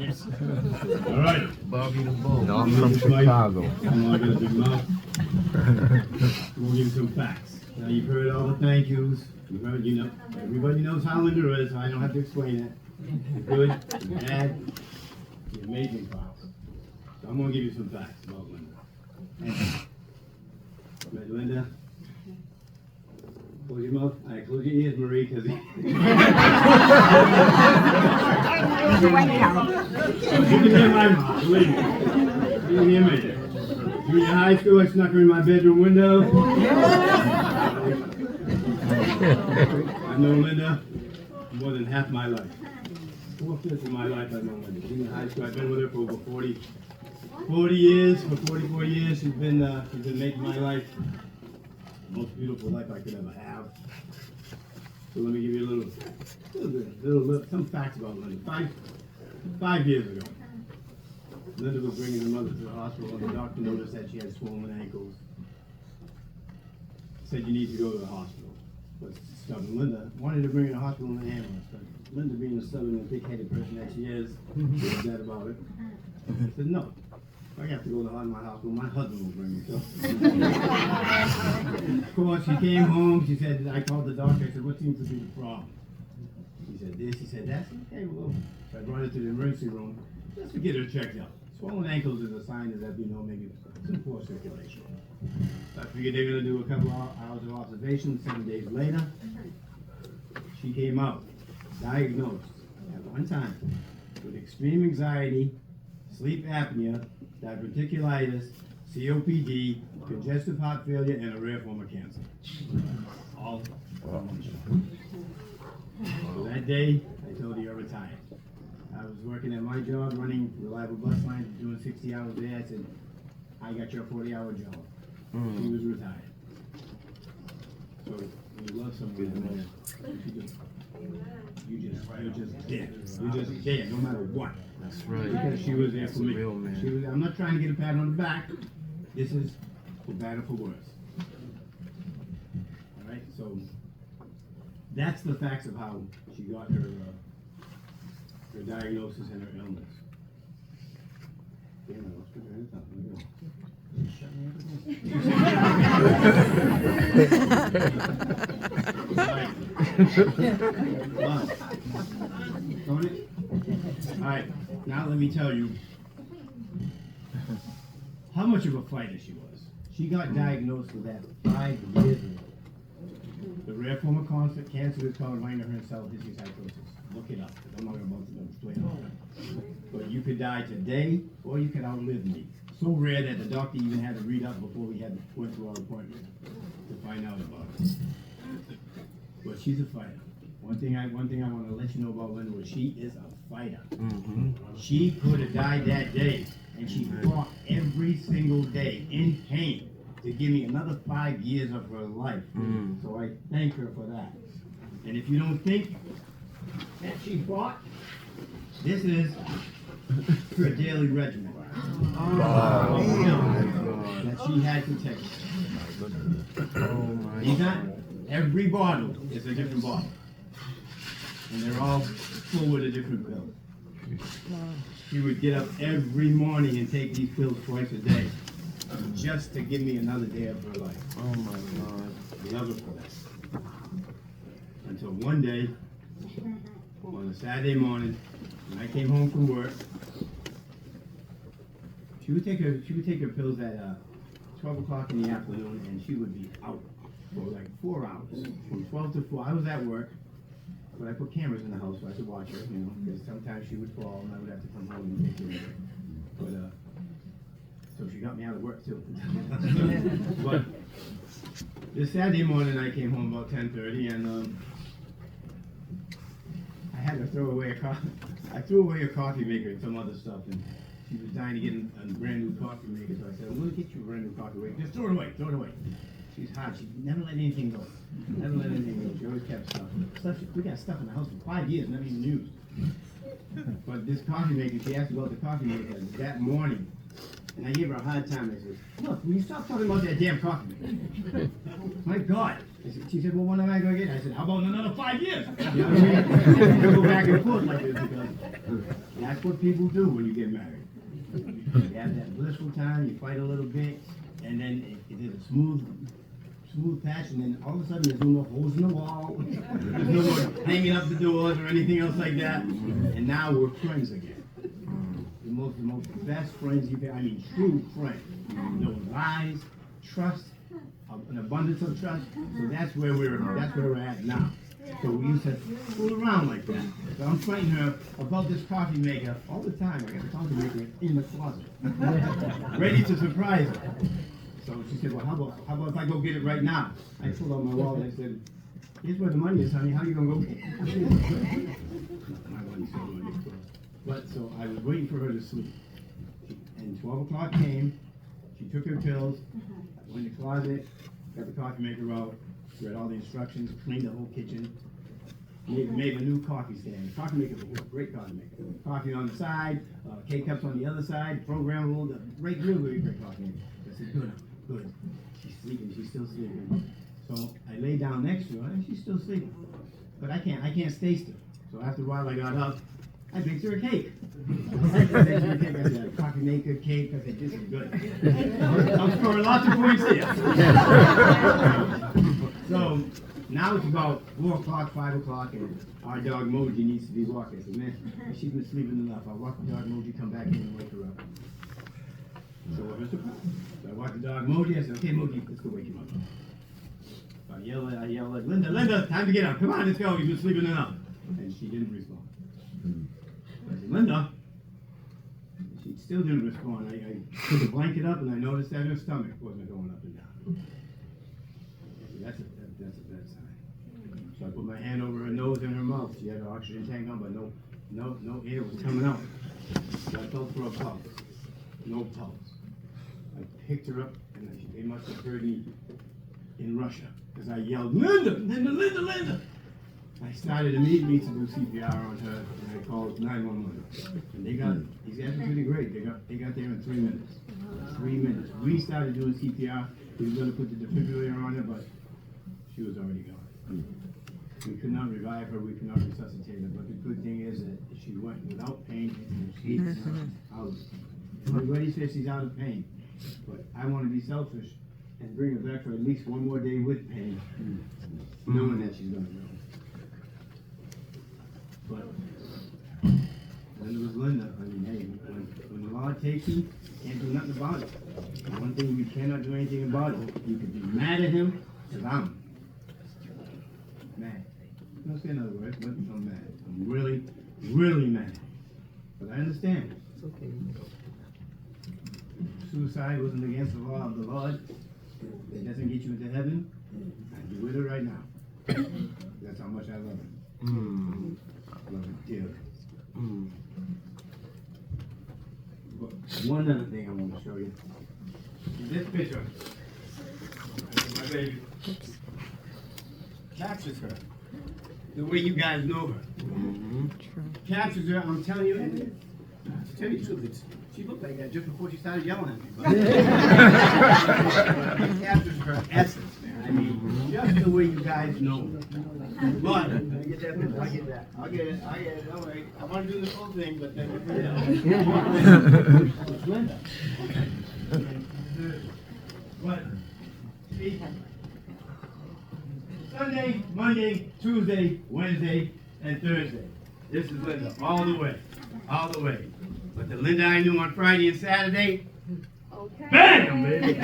All right. Bobby the Bull. No, I'm from Chicago. I'm not gonna big mouth. We'll give you some facts. Now you've heard all the thank yous. You've heard, you know, everybody knows how Linda is, so I don't have to explain it. You're good, you're bad, you're amazing pals. So I'm gonna give you some facts about Linda. Met Linda. Close your mouth. All right, close your ears, Marie, because you can hear my mouth, believe me. You can hear me. Junior high school, I snuck her in my bedroom window. I've known Linda more than half my life. 4/5 of my life I've known Linda. Junior high school, I've been with her for over 40 years. For 44 years, she's been making my life the most beautiful life I could ever have. So let me give you a little some facts about Linda. Five years ago, Linda was bringing her mother to the hospital, and the doctor noticed that she had swollen ankles. Said you need to go to the hospital. But stubborn Linda wanted to bring her to the hospital in an ambulance, but Linda, being the stubborn and big-headed person that she is, was upset about it. Said no. If I have to go to my hospital, my husband will bring me. So, of course, she came home. She said, I called the doctor. I said, what seems to be the problem? He said this. He said that. Okay, well, so I brought her to the emergency room just to get her checked out. Swollen ankles is a sign that, you know, maybe some poor circulation. So I figured they're going to do a couple of hours of observation. 7 days later, she came out, diagnosed at one time with extreme anxiety, sleep apnea, diverticulitis, COPD, congestive heart failure, and a rare form of cancer. All on one shot. So that day, I told her you're retired. I was working at my job, running reliable bus lines, doing 60 hours a day. I said, I got your 40-hour job. She was retired. So when you love someone, you're just there. You're just there, no matter what. That's right. Because she was there for me. Real, man. I'm not trying to get a pat on the back. This is for better or for worse. All right, so that's the facts of how she got her diagnosis and her illness. Damn, I lost my train of thought. There we go. Shut me up. All right, now let me tell you how much of a fighter she was. She got diagnosed with that 5 years ago. The rare form of cancer is called Langerhans cell histiocytosis. Look it up, because I'm not about to explain all that. But you could die today, or you could outlive me. So rare that the doctor even had to read up before we went to our appointment to find out about it. But she's a fighter. One thing I want to let you know about Linda was she is a fighter. She could have died that day, and she fought every single day in pain to give me another 5 years of her life. So I thank her for that. And if you don't think that she fought, this is her daily regimen. That she had to take. Every bottle is a different bottle. And they're all full with a different pill. She would get up every morning and take these pills twice a day, just to give me another day of her life. Oh my God. I love her for that. Until one day, on a Saturday morning, when I came home from work, she would take her pills at 12 o'clock in the afternoon, and she would be out for like 4 hours, from 12 to 4. I was at work, but I put cameras in the house so I could watch her, you know, because sometimes she would fall and I would have to come home and take care of her. But so she got me out of work too. But this Saturday morning I came home about 10:30, and I had to throw away a coffee. I threw away a coffee maker and some other stuff, and she was dying to get a brand new coffee maker. So I said, I'm going to get you a brand new coffee maker. Just throw it away, throw it away. She's hot. She never let anything go. Never let anything go. She always kept stuff. We got stuff in the house for 5 years, never even used. But this coffee maker, she asked about the coffee maker that morning. And I gave her a hard time. I said, look, will you stop talking about that damn coffee maker? My God. She said, well, when am I going to get it? I said, how about in another 5 years? You know what I mean? Go back and forth like this, because that's what people do when you get married. You have that blissful time, you fight a little bit, and then it is a smooth patch, and then all of a sudden there's no more holes in the wall, there's no more hanging up the doors or anything else like that, and now we're friends again. The most best friends you can, I mean true friends. No lies, trust, an abundance of trust, so that's where we're at now. So we used to fool around like that. So I'm fighting her about this coffee maker all the time. I got the coffee maker in the closet, ready to surprise her. So she said, well, how about if I go get it right now? I pulled out my wallet and I said, here's where the money is, honey. How are you going to go get it? My money's so money. But so I was waiting for her to sleep. And 12 o'clock came. She took her pills, went in the closet, got the coffee maker out, read all the instructions, cleaned the whole kitchen, made a new coffee stand. The coffee maker was a great coffee maker. Coffee on the side, K-cups on the other side, programmable, really great coffee maker. I said, good. She's sleeping, she's still sleeping. So I lay down next to her and she's still sleeping. But I can't stay still. So after a while I got up, I baked her a cake. I said, coffee maker, cake. I said, this is good. I'm scoring lots of points here. So now it's about 4 o'clock, 5 o'clock, and our dog Moji needs to be walking. I said, man, she's been sleeping enough. I'll walk the dog Moji, come back in and wake her up. So what was the problem? So I walked the dog Moji. I said, okay, Moji, let's go wake him up. So I yelled at Linda, time to get up. Come on, let's go. You've been sleeping enough. And she didn't respond. I said, Linda. She still didn't respond. I put the blanket up and I noticed that her stomach wasn't going up and down. That's a bad sign. So I put my hand over her nose and her mouth. She had her oxygen tank on, but no air was coming out. So I felt for a pulse. No pulse. I picked her up and they must have heard me in Russia because I yelled, Linda! I started immediately to do CPR on her, and I called 911. And these guys were really great. They got there in 3 minutes. 3 minutes. We started doing CPR. We were going to put the defibrillator on her, but she was already gone. We could not revive her. We could not resuscitate her. But the good thing is that she went without pain, and she's out. Everybody says she's out of pain, but I want to be selfish and bring her back for at least one more day with pain, knowing that she's going to go. But when it was Linda, I mean, hey, when the law takes you, can't do nothing about it. And one thing you cannot do anything about it. You can be mad at him, because I'm mad. Don't say another word, but I'm mad. I'm really, really mad. But I understand. It's okay. Suicide wasn't against the law of the Lord. It doesn't get you into heaven. I'd be with her right now. That's how much I love her. I love her dearly. But one other thing I want to show you is this picture. My baby captures her the way you guys know her. Captures her. I'm telling you, to tell you the truth, she looked like that just before she started yelling at me. But it captures her essence, man. I mean, just the way you guys know her. But I get that picture. I get that. I'll get it. Don't worry. I want to do this whole thing, but then it's Linda. But see, Sunday, Monday, Tuesday, Wednesday, and Thursday. This is Linda all the way, all the way. But the Linda I knew on Friday and Saturday, bam, baby.